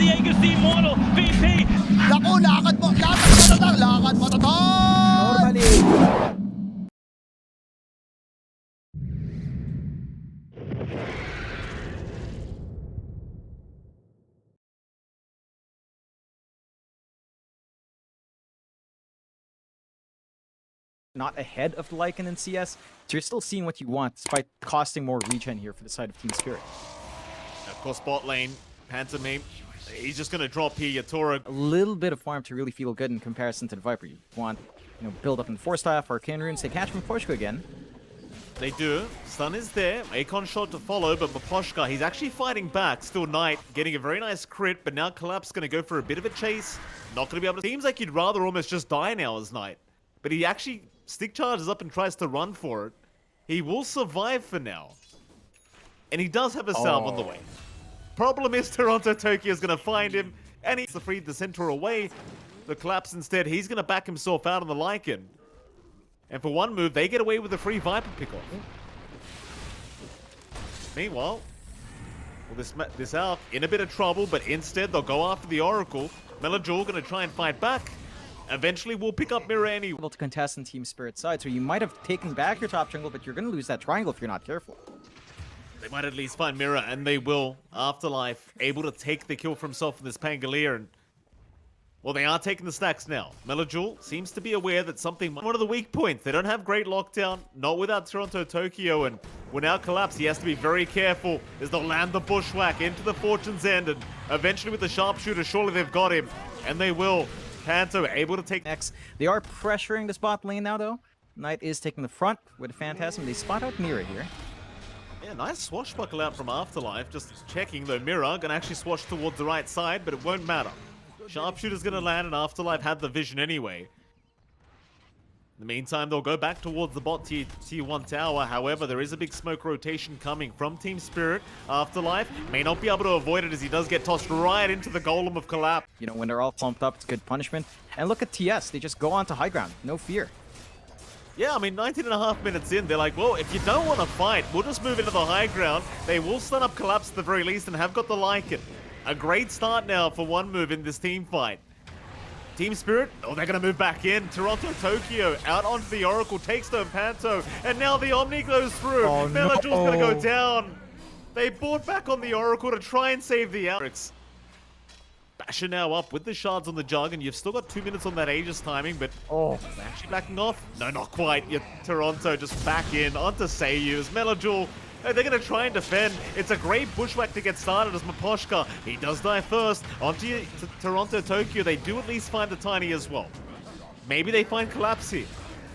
Diego's the immortal VP. Naku, lakad mo tatang, lakad mo tatang! Normally, not ahead of the Lycan in CS, so you're still seeing what you want, despite costing more regen here for the side of Team Spirit. Of course, bot lane, Pantomime, he's just gonna drop here, Yatora. A little bit of farm to really feel good in comparison to the Viper. You want, build up in 4-staff, Arcane Runes, they catch Maposhka again. They do. Stun is there. Akon shot to follow, but Maposhka, he's actually fighting back. Still Knight, getting a very nice crit, but now Collapse gonna go for a bit of a chase. Not gonna be able to... Seems like you'd rather almost just die now as Knight. But he actually stick charges up and tries to run for it. He will survive for now. And he does have a salve on the way. Problem is Toronto Tokyo is going to find him, and he's to free the center away. The Collapse instead, he's going to back himself out on the Lycan. And for one move, they get away with a free Viper pickoff. Meanwhile, this Alk in a bit of trouble, but instead they'll go after the Oracle. Melajul going to try and fight back. Eventually, we'll pick up Mirror anyway. Able to contest in Team Spirit side, so you might have taken back your top jungle, but you're going to lose that triangle if you're not careful. They might at least find Mirror, and they will. Afterlife able to take the kill for himself in this Pangolier, and well, they are taking the stacks now. Melajul seems to be aware that something, one of the weak points, they don't have great lockdown, not without Toronto Tokyo, and will now collapse. He has to be very careful as they'll land the bushwhack into the Fortune's End, and eventually with the sharpshooter, surely they've got him, and they will. Panto able to take next. They are pressuring this bot lane now, though. Knight is taking the front with Phantasm. They spot out Mira here. Yeah, nice swashbuckle out from Afterlife. Just checking, though. Mira gonna actually swash towards the right side, but it won't matter. Sharpshooter's gonna land, and Afterlife had the vision anyway. In the meantime, they'll go back towards the bot tier 1 tower. However, there is a big smoke rotation coming from Team Spirit. Afterlife may not be able to avoid it as he does get tossed right into the Golem of Collapse. When they're all clumped up, it's good punishment. And look at TS. They just go on to high ground. No fear. Yeah, I mean, 19.5 minutes in, they're like, well, if you don't want to fight, we'll just move into the high ground. They will stun up Collapse at the very least and have got the Lycan. A great start now for one move in this team fight. Team Spirit, they're going to move back in. Toronto Tokyo out onto the Oracle, takes down Panto, and now the Omni goes through. Melajul's going to go down. They bought back on the Oracle to try and save the Alex. Basher now up with the shards on the jug, and you've still got 2 minutes on that Aegis timing, but actually backing off? No, not quite. Toronto just back in onto Seiyu as Melajul. They're going to try and defend. It's a great bushwhack to get started as Maposhka. He does die first. Onto Toronto Tokyo. They do at least find the Tiny as well. Maybe they find Collapse here.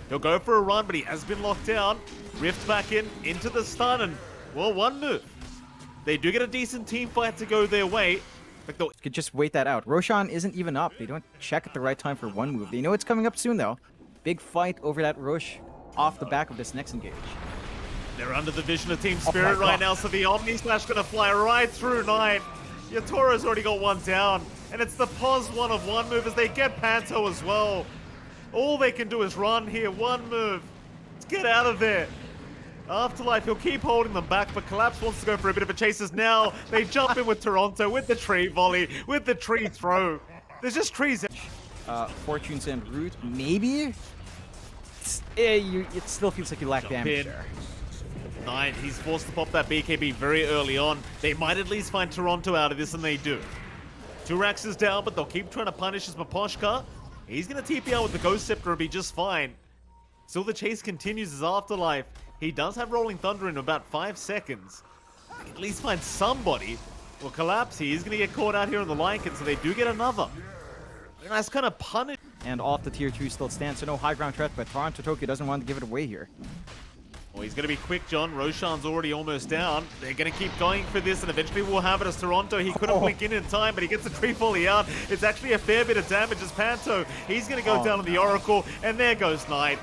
He'll go for a run, but he has been locked down. Rift back in, into the stun, and, well, one move. They do get a decent team fight to go their way. Could just wait that out. Roshan isn't even up. They don't check at the right time for one move. They know it's coming up soon, though. Big fight over that Rosh off the back of this next engage. They're under the vision of Team Spirit right now, so the Omni Slash gonna fly right through Knight. Yatoro's already got one down, and it's the pause 1-of-1 move as they get Panto as well. All they can do is run here, one move. Let's get out of there. Afterlife, he'll keep holding them back, but Collapse wants to go for a bit of a chase as now they jump in with Toronto, with the tree volley, with the tree throw. There's just trees. Fortune's End route, maybe? It still feels like you lack damage there. Knight, he's forced to pop that BKB very early on. They might at least find Toronto out of this, and they do. Turax is down, but they'll keep trying to punish his Maposhka. He's going to TP out with the Ghost Scepter and be just fine. Still, the chase continues as Afterlife. He does have Rolling Thunder in about 5 seconds. They can at least find somebody. Well, Collapse, he's going to get caught out here on the Lycan, so they do get another. Very nice kind of punish. And off the tier 2 still stands, so no high ground threat, but Toronto Tokyo doesn't want to give it away here. Well, he's going to be quick, John. Roshan's already almost down. They're going to keep going for this, and eventually we'll have it as Toronto. He couldn't blink in time, but he gets the tree volley out. It's actually a fair bit of damage as Panto. He's going to go down on the Oracle, and there goes Knight.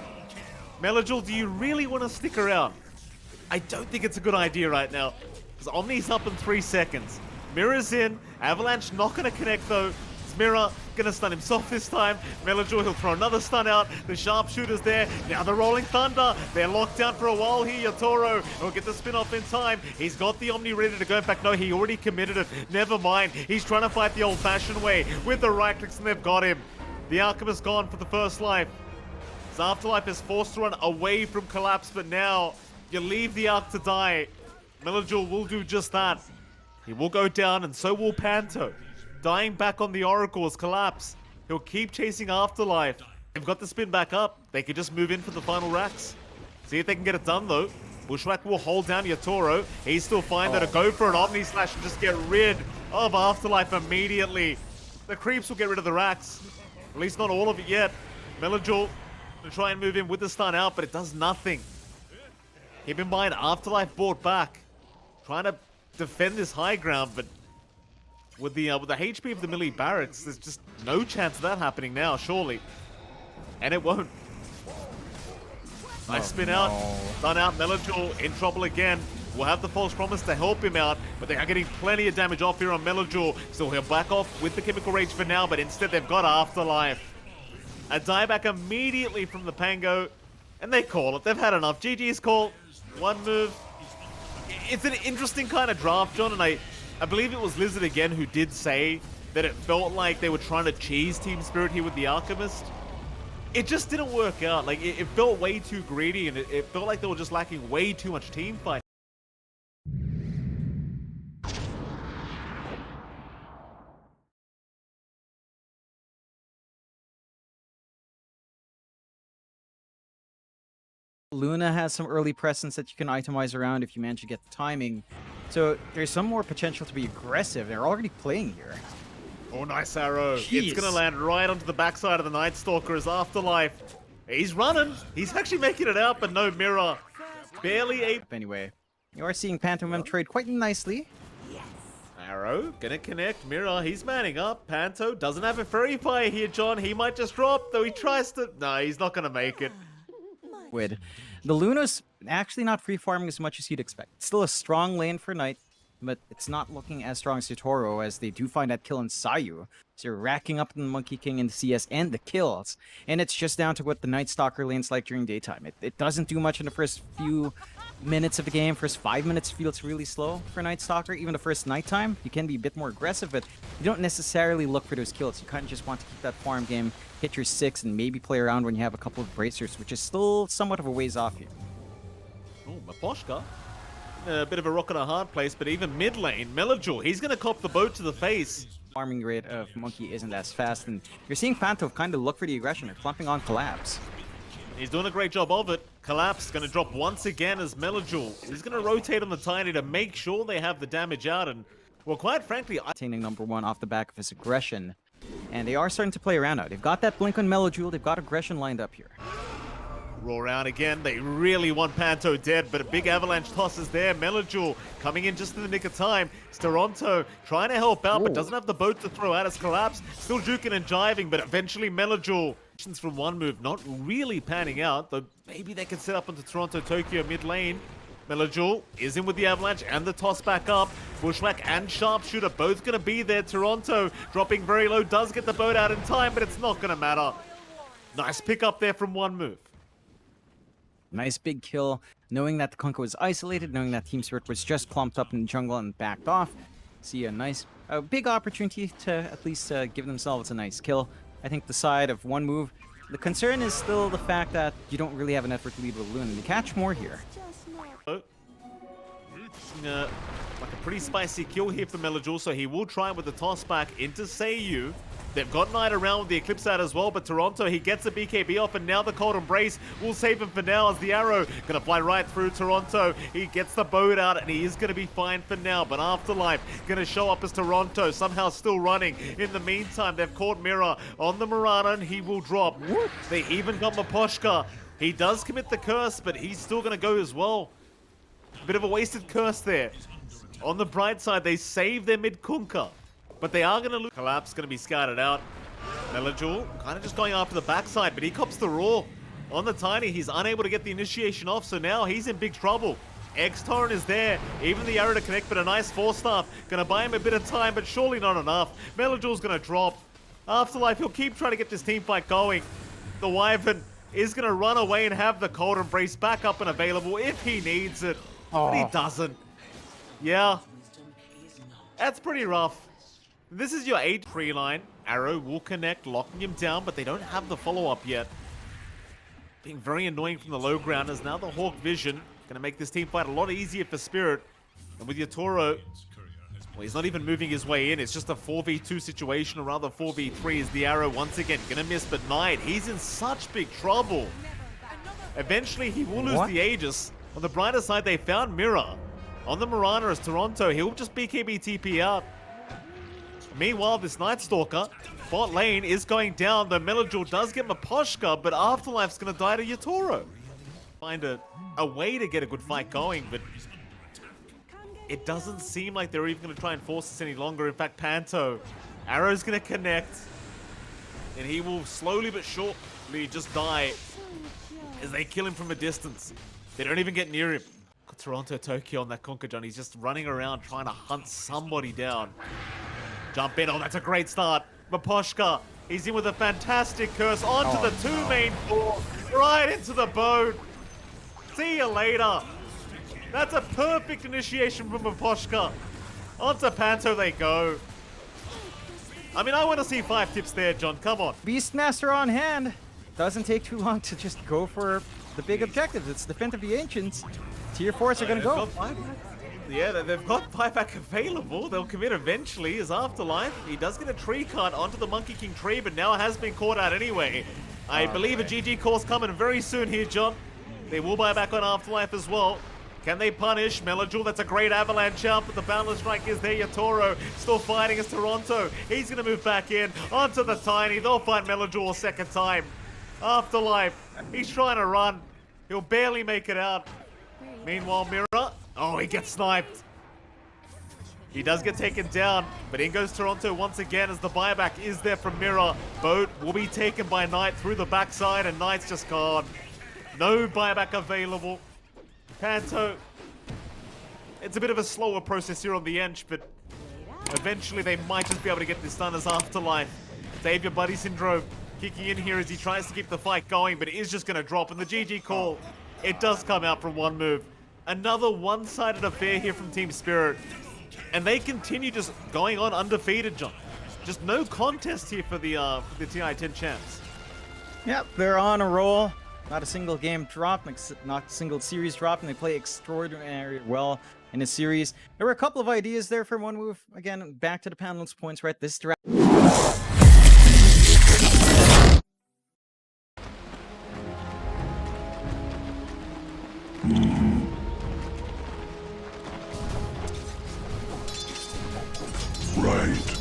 Melajul, do you really want to stick around? I don't think it's a good idea right now, because Omni's up in 3 seconds. Mirror's in. Avalanche not going to connect, though. Mira gonna stun himself this time. Melajor, he'll throw another stun out. The sharpshooter's there. Now the Rolling Thunder. They're locked down for a while here. Yatoro will get the spin off in time. He's got the Omni ready to go. In fact, no, he already committed it. Never mind. He's trying to fight the old-fashioned way with the right clicks, and they've got him. The Alchemist gone for the first life. His Afterlife is forced to run away from Collapse, but now you leave the Arc to die. Melajor will do just that. He will go down, and so will Panto. Dying back on the Oracle's Collapse. He'll keep chasing Afterlife. They've got the spin back up. They could just move in for the final racks. See if they can get it done, though. Bushwhack will hold down Yatoro. He's still fine though to go for an Omni Slash and just get rid of Afterlife immediately. The creeps will get rid of the racks. At least not all of it yet. Melajor will try and move in with the stun out, but it does nothing. Keep in mind, Afterlife brought back. Trying to defend this high ground, but with the HP of the melee barracks, there's just no chance of that happening now, surely. And it won't. Nice spin out, stun out, Melajor in trouble again. Will have the false promise to help him out, but they are getting plenty of damage off here on Melajor. So he'll back off with the Chemical Rage for now, but instead they've got Afterlife. A dieback immediately from the Pango, and they call it. They've had enough. GG's call, one move. It's an interesting kind of draft, John, and I believe it was Lizard again who did say that it felt like they were trying to cheese Team Spirit here with the Alchemist. It just didn't work out. Like, it felt way too greedy, and it felt like they were just lacking way too much team fight. Luna has some early presence that you can itemize around if you manage to get the timing. So there's some more potential to be aggressive. They're already playing here. Oh, nice arrow. Jeez. It's going to land right onto the backside of the Night Stalker's Afterlife. He's running. He's actually making it out, but no mirror. Barely a... Anyway, you are seeing Pantomime trade quite nicely. Arrow, gonna connect. Mirror, he's manning up. Panto doesn't have a Fairy Fire here, John. He might just drop, though he tries to... No, he's not gonna make it. The Luna's actually not free farming as much as you'd expect. It's still a strong lane for Knight, but it's not looking as strong as Yatoro, as they do find that kill in Sayu. So you're racking up the Monkey King in the CS and the kills, and it's just down to what the Night Stalker lane's like during daytime. It doesn't do much in the first few minutes of the game. First 5 minutes feels really slow for Night Stalker. Even the first nighttime, you can be a bit more aggressive, but you don't necessarily look for those kills. You kind of just want to keep that farm game, hit your 6, and maybe play around when you have a couple of bracers, which is still somewhat of a ways off here. Oh, Maposhka. A bit of a rock and a hard place, but even mid lane, Melajor, he's going to cop the boat to the face. Farming rate of Monkey isn't as fast, and you're seeing Panto kind of look for the aggression. They're clumping on Collapse. He's doing a great job of it. Collapse going to drop once again as Melajor. He's going to rotate on the Tiny to make sure they have the damage out, and, well, quite frankly, Attaining #1 off the back of his aggression. And they are starting to play around now. They've got that blink on Melajor. They've got aggression lined up here. roar out again. They really want Panto dead, but a big avalanche toss is there. Melajor coming in just in the nick of time. It's Toronto trying to help out, but doesn't have the boat to throw out as Collapse. Still juking and jiving, but eventually Melajor from one move not really panning out, though maybe they can set up onto Toronto Tokyo mid lane. Melajor is in with the avalanche and the toss back up. Bushwhack and Sharpshooter both going to be there. Toronto dropping very low, does get the boat out in time, but it's not going to matter. Nice pick up there from one move. Nice big kill, knowing that the Kunkka was isolated, knowing that Team Spirit was just clumped up in the jungle and backed off. See a big opportunity to at least give themselves a nice kill. I think the side of one move, the concern is still the fact that you don't really have an effort to lead with Luna. You catch more here. Like a pretty spicy kill here for Melajor, so he will try with the toss back into Seiyu. They've got Knight around with the Eclipse out as well, but Toronto, he gets a BKB off, and now the Cold Embrace will save him for now as the arrow gonna fly right through Toronto. He gets the boat out, and he is gonna be fine for now, but Afterlife gonna show up as Toronto, somehow still running. In the meantime, they've caught Mira on the Murata, and he will drop. They even got Maposhka. He does commit the curse, but he's still gonna go as well. Bit of a wasted curse there. On the bright side, they save their mid-Kunkka, but they are going to lose. Collapse going to be scouted out. Melajor kind of just going after the backside, but he cops the Roar. On the Tiny, he's unable to get the initiation off, so now he's in big trouble. X-Torrent is there, even the arrow to connect, but a nice 4-staff. Going to buy him a bit of time, but surely not enough. Melajor's going to drop. Afterlife, he'll keep trying to get this team fight going. The Wyvern is going to run away and have the Cold Embrace back up and available if he needs it. But he doesn't. Yeah. That's pretty rough. This is your 8 free line. Arrow will connect, locking him down, but they don't have the follow-up yet. Being very annoying from the low grounders. Now the Hawk Vision going to make this team fight a lot easier for Spirit. And with Yatoro, well, he's not even moving his way in. It's just a 4v2 situation, or rather 4v3 is the Arrow once again going to miss. But Knight, he's in such big trouble. Eventually, he will lose the Aegis. On the brighter side, they found Mirror. On the Mirana as Toronto, he'll just BKB TP out. Meanwhile, this Night Stalker, bot lane is going down. The Melajul does get Maposhka, but Afterlife's going to die to Yatoro. Find a way to get a good fight going, but it doesn't seem like they're even going to try and force this any longer. In fact, Panto, Arrow's going to connect, and he will slowly but surely just die as they kill him from a distance. They don't even get near him. Toronto Tokyo on that Conker, he's just running around trying to hunt somebody down. Jump in. Oh, that's a great start. Maposhka, he's in with a fantastic curse onto the 2 main 4, right into the boat. See you later. That's a perfect initiation from Maposhka. Onto Panto they go. I mean, I want to see 5 tips there, John. Come on. Beastmaster on hand. Doesn't take too long to just go for the big objectives. It's Defend of the Ancients. Tier 4s are going to go. Yeah, they've got buyback available. They'll commit eventually as Afterlife. He does get a tree cut onto the Monkey King tree, but now has been caught out anyway. I believe a GG call's coming very soon here, John. They will buy back on Afterlife as well. Can they punish Melajul? That's a great avalanche out, but the Boundless Strike is there. Yatoro still fighting as Toronto. He's going to move back in onto the Tiny. They'll fight Melajul a second time. Afterlife, he's trying to run. He'll barely make it out. Meanwhile, Mirror, oh, he gets sniped. He does get taken down, but in goes Toronto once again as the buyback is there from Mirror. Boat will be taken by Knight through the backside, and Knight's just gone. No buyback available. Panto, it's a bit of a slower process here on the Ench, but eventually they might just be able to get this done as Afterlife. Save your buddy Syndrome kicking in here as he tries to keep the fight going, but it is just going to drop, and the GG call, it does come out from one move. Another one-sided affair here from Team Spirit. And they continue just going on undefeated, John. Just no contest here for the TI-10 champs. Yep, they're on a roll. Not a single game drop, not a single series drop, and they play extraordinarily well in a series. There were a couple of ideas there for one move. Again, back to the panelist points, right? This draft. Right.